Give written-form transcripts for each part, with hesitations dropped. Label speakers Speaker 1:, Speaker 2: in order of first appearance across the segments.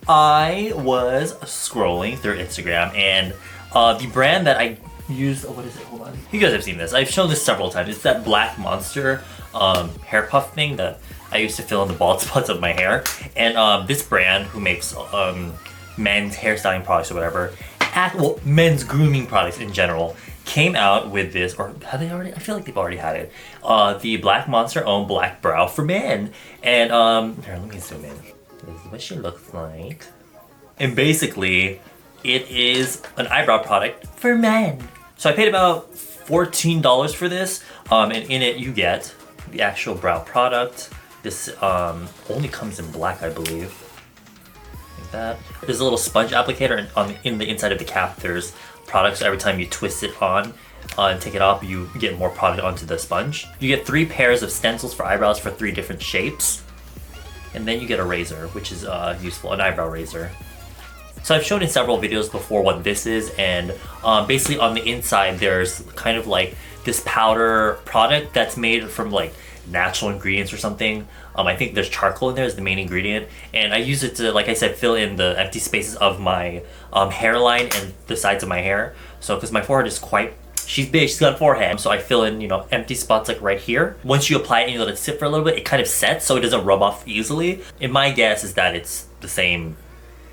Speaker 1: I was scrolling through Instagram and the brand that I use, what is it? Hold on. You guys have seen this. I've shown this several times. It's that Black Monster hair puff thing that I used to fill in the bald spots of my hair. And this brand who makes men's hairstyling products or whatever, well, men's grooming products in general, came out with this, or have they already? I feel like they've already had it. The Black Monster owned Black Brow for Men. And here, let me zoom in. This is what she looks like. And basically, it is an eyebrow product for men. So I paid about $14 for this, and in it you get the actual brow product. This only comes in black, I believe. Like that. There's a little sponge applicator, and in the inside of the cap there's product, so every time you twist it on and take it off, you get more product onto the sponge. You get 3 pairs of stencils for eyebrows for 3 different shapes. And then you get a razor, which is useful, an eyebrow razor. So I've shown in several videos before what this is, and basically on the inside there's kind of like this powder product that's made from like natural ingredients or something. I think there's charcoal in there as the main ingredient, and I use it to, like I said, fill in the empty spaces of my hairline and the sides of my hair. So because my forehead is quite, she's big, she's got a forehead, so I fill in, you know, empty spots like right here. Once you apply it and you let it sit for a little bit, it kind of sets so it doesn't rub off easily. And my guess is that it's the same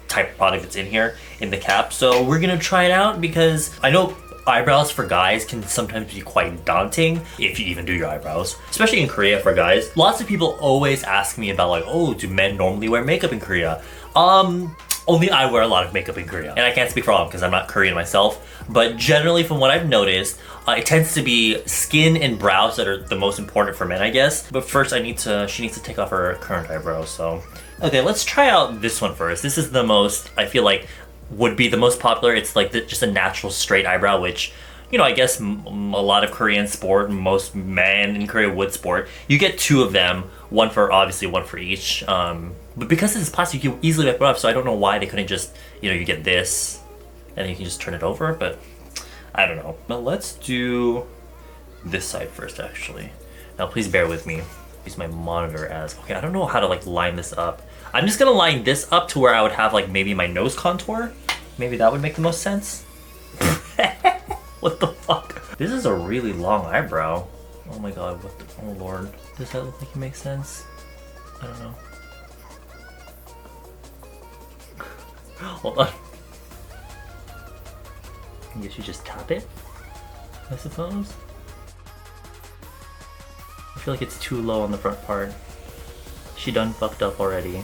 Speaker 1: type of product that's in here in the cap. So we're gonna try it out because I know eyebrows for guys can sometimes be quite daunting if you even do your eyebrows, especially in Korea for guys. Lots of people always ask me about like, oh, do men normally wear makeup in Korea? Only I wear a lot of makeup in Korea, and I can't speak for all because I'm not Korean myself, but generally from what I've noticed, it tends to be skin and brows that are the most important for men, I guess. But first she needs to take off her current eyebrows, so. Okay, let's try out this one first. This is the most, I feel like, would be the most popular. It's like just a natural straight eyebrow, which, you know, I guess a lot of Koreans sport, most men in Korea would sport. You get 2 of them, one for each. But because this is plastic, you can easily wipe it off, so I don't know why they couldn't just, you know, you get this, and then you can just turn it over, but I don't know. But let's do this side first, actually. Now, please bear with me. Use my monitor as, okay, I don't know how to like line this up. I'm just gonna line this up to where I would have like maybe my nose contour. Maybe that would make the most sense. What the fuck? This is a really long eyebrow. Oh my god, what the, oh lord. Does that look like it makes sense? I don't know. Hold on. I guess you just tap it, I suppose. I feel like it's too low on the front part. She done fucked up already.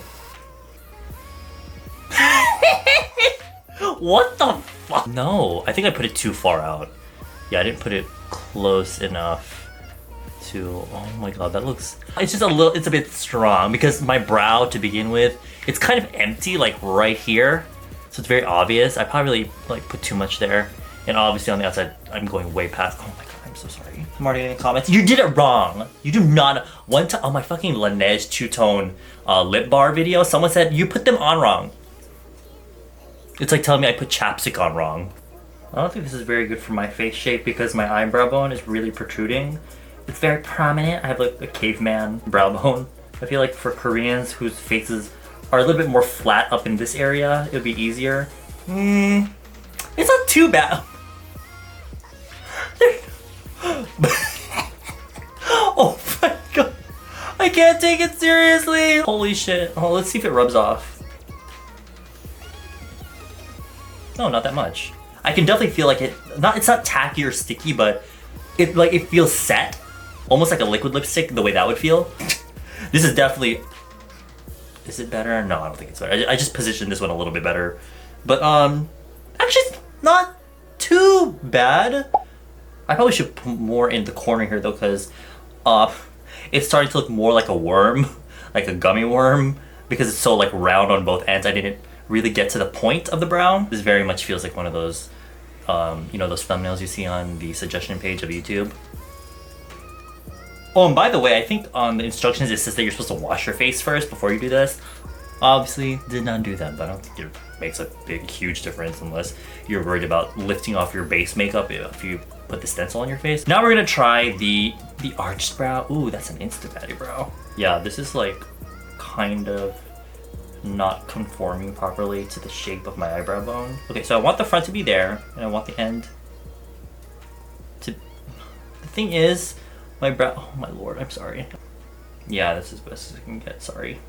Speaker 1: What the fuck? No, I think I put it too far out. Yeah, I didn't put it close enough to, oh my god, that looks, it's just a little, it's a bit strong because my brow to begin with, it's kind of empty like right here. So it's very obvious. I probably like put too much there. And obviously on the outside, I'm going way past, oh my god, I'm so sorry. I'm already getting comments. You did it wrong. You do not, one time on my fucking Laneige two-tone lip bar video, someone said, you put them on wrong. It's like telling me I put chapstick on wrong. I don't think this is very good for my face shape because my eyebrow bone is really protruding. It's very prominent. I have like a caveman brow bone. I feel like for Koreans whose faces are a little bit more flat up in this area, it would be easier. It's not too bad. Oh my god. I can't take it seriously. Holy shit. Oh, let's see if it rubs off. No, not that much. I can definitely feel like it's not tacky or sticky, but it feels set. Almost like a liquid lipstick, the way that would feel. This is definitely, is it better? No, I don't think it's better. I just positioned this one a little bit better. But actually it's not too bad. I probably should put more in the corner here though, because it's starting to look more like a worm, like a gummy worm, because it's so like round on both ends. I didn't really get to the point of the brow. This very much feels like one of those, you know, those thumbnails you see on the suggestion page of YouTube. Oh, and by the way, I think on the instructions it says that you're supposed to wash your face first before you do this. Obviously, did not do that, but I don't think it makes a big, huge difference unless you're worried about lifting off your base makeup if you put the stencil on your face. Now we're gonna try the arched brow. Ooh, that's an Insta Baddie brow. Yeah, this is like kind of not conforming properly to the shape of my eyebrow bone. Okay, so I want the front to be there, and I want the end to... The thing is, my brow... Oh my lord, I'm sorry. Yeah, this is best as I can get, sorry.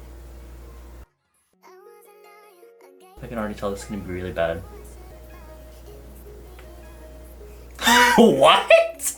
Speaker 1: I can already tell this is gonna be really bad. What?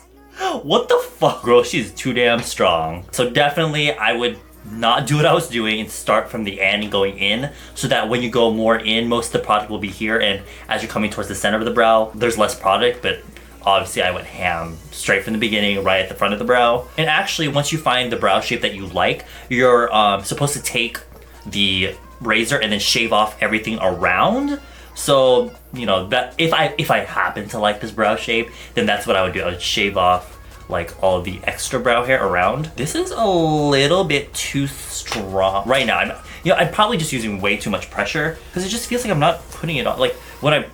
Speaker 1: What the fuck? Girl, she's too damn strong. So definitely I would not do what I was doing and start from the end and going in, so that when you go more in, most of the product will be here, and as you're coming towards the center of the brow, there's less product, but obviously I went ham straight from the beginning, right at the front of the brow. And actually, once you find the brow shape that you like, you're supposed to take the razor and then shave off everything around. So, you know, that if I happen to like this brow shape, then that's what I would do. I would shave off like all of the extra brow hair around. This is a little bit too strong right now. I'm probably just using way too much pressure, because it just feels like I'm not putting it on. Like when I'm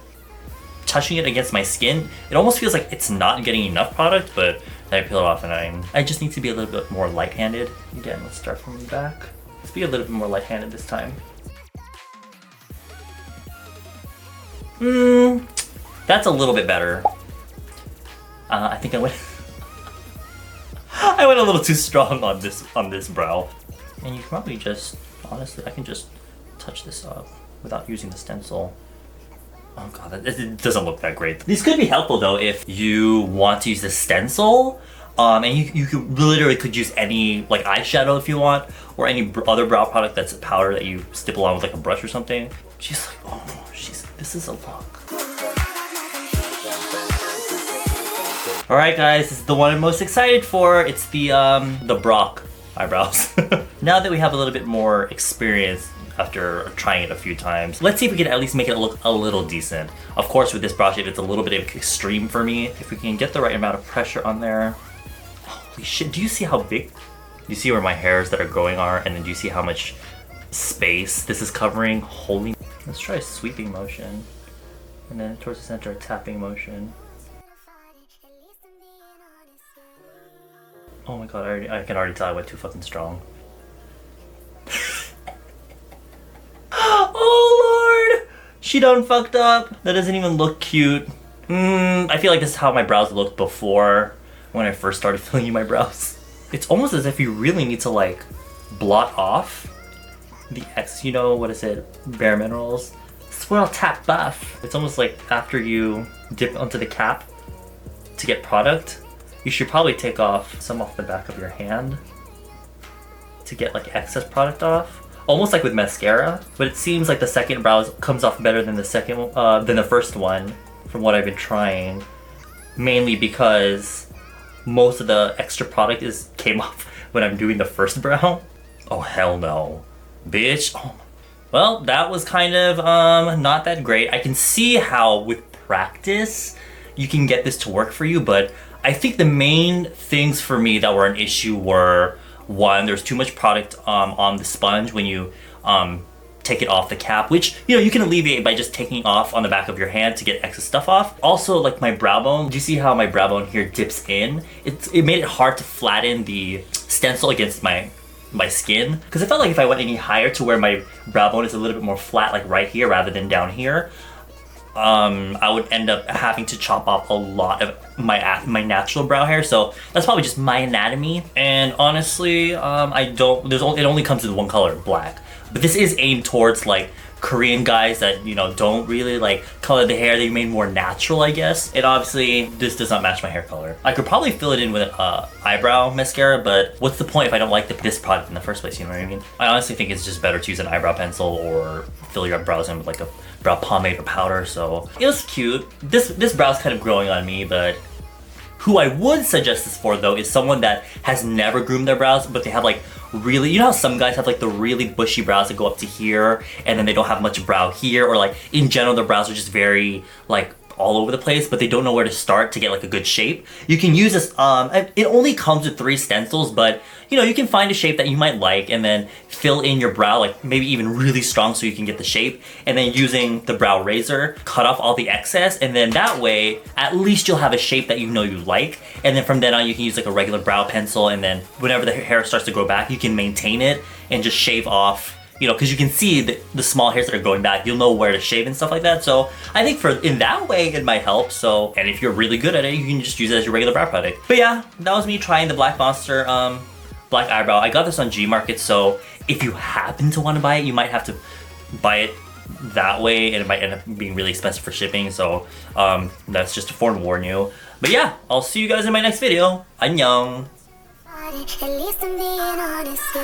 Speaker 1: touching it against my skin, it almost feels like it's not getting enough product, but then I peel it off and I just need to be a little bit more light-handed. Again, let's start from the back. Let's be a little bit more light-handed this time. That's a little bit better. I think I went I went a little too strong on this brow. And you can probably just, honestly, I can just touch this up without using the stencil. Oh god, it doesn't look that great. These could be helpful though if you want to use the stencil. And you could literally use any like eyeshadow if you want, or any other brow product that's a powder that you stipple on with like a brush or something. She's like, oh, this is a look. Alright guys, this is the one I'm most excited for. It's the Brock eyebrows. Now that we have a little bit more experience after trying it a few times, let's see if we can at least make it look a little decent. Of course, with this brow shape, it's a little bit extreme for me. If we can get the right amount of pressure on there. Holy shit, do you see how big? You see where my hairs that are growing are, and then do you see how much space this is covering? Holy... Let's try a sweeping motion. And then towards the center, a tapping motion. Oh my god, I can already tell I went too fucking strong. Oh lord! She done fucked up. That doesn't even look cute. I feel like this is how my brows looked before, when I first started filling in my brows. It's almost as if you really need to like blot off the you know, what is it? Bare minerals. Swirl tap buff. It's almost like after you dip onto the cap to get product, you should probably take off some off the back of your hand to get like excess product off. Almost like with mascara, but it seems like the second brow comes off better than the first one, from what I've been trying. Mainly because most of the extra product came off when I'm doing the first brow. Oh hell no, bitch. Oh. Well, that was kind of not that great. I can see how with practice you can get this to work for you, but I think the main things for me that were an issue were, one, there's too much product on the sponge when you take it off the cap, which, you know, you can alleviate by just taking off on the back of your hand to get excess stuff off. Also, like my brow bone, do you see how my brow bone here dips in? It made it hard to flatten the stencil against my skin, because I felt like if I went any higher to where my brow bone is a little bit more flat, like right here rather than down here, I would end up having to chop off a lot of my natural brow hair. So that's probably just my anatomy. And honestly, it only comes in one color, black. But this is aimed towards like Korean guys that, you know, don't really like color the hair. They made more natural, I guess. And obviously this does not match my hair color. I could probably fill it in with an eyebrow mascara, but what's the point if I don't like this product in the first place, you know what I mean? I honestly think it's just better to use an eyebrow pencil or fill your brows in with like a brow pomade or powder. So it was cute. This brow's kind of growing on me, but who I would suggest this for though is someone that has never groomed their brows, but they have like really, you know how some guys have like the really bushy brows that go up to here and then they don't have much brow here, or like in general their brows are just very like all over the place, but they don't know where to start to get like a good shape. You can use this, it only comes with 3 stencils, but you know, you can find a shape that you might like and then fill in your brow, like maybe even really strong so you can get the shape, and then using the brow razor, cut off all the excess, and then that way, at least you'll have a shape that you know you like, and then from then on you can use like a regular brow pencil, and then whenever the hair starts to grow back, you can maintain it and just shave off you know, because you can see the small hairs that are growing back, you'll know where to shave and stuff like that. So I think in that way, it might help. So, and if you're really good at it, you can just use it as your regular brow product. But yeah, that was me trying the Black Monster Black Eyebrow. I got this on Gmarket, so if you happen to want to buy it, you might have to buy it that way, and it might end up being really expensive for shipping. So that's just to forewarn you. But yeah, I'll see you guys in my next video. Annyeong!
Speaker 2: At least I'm being honest.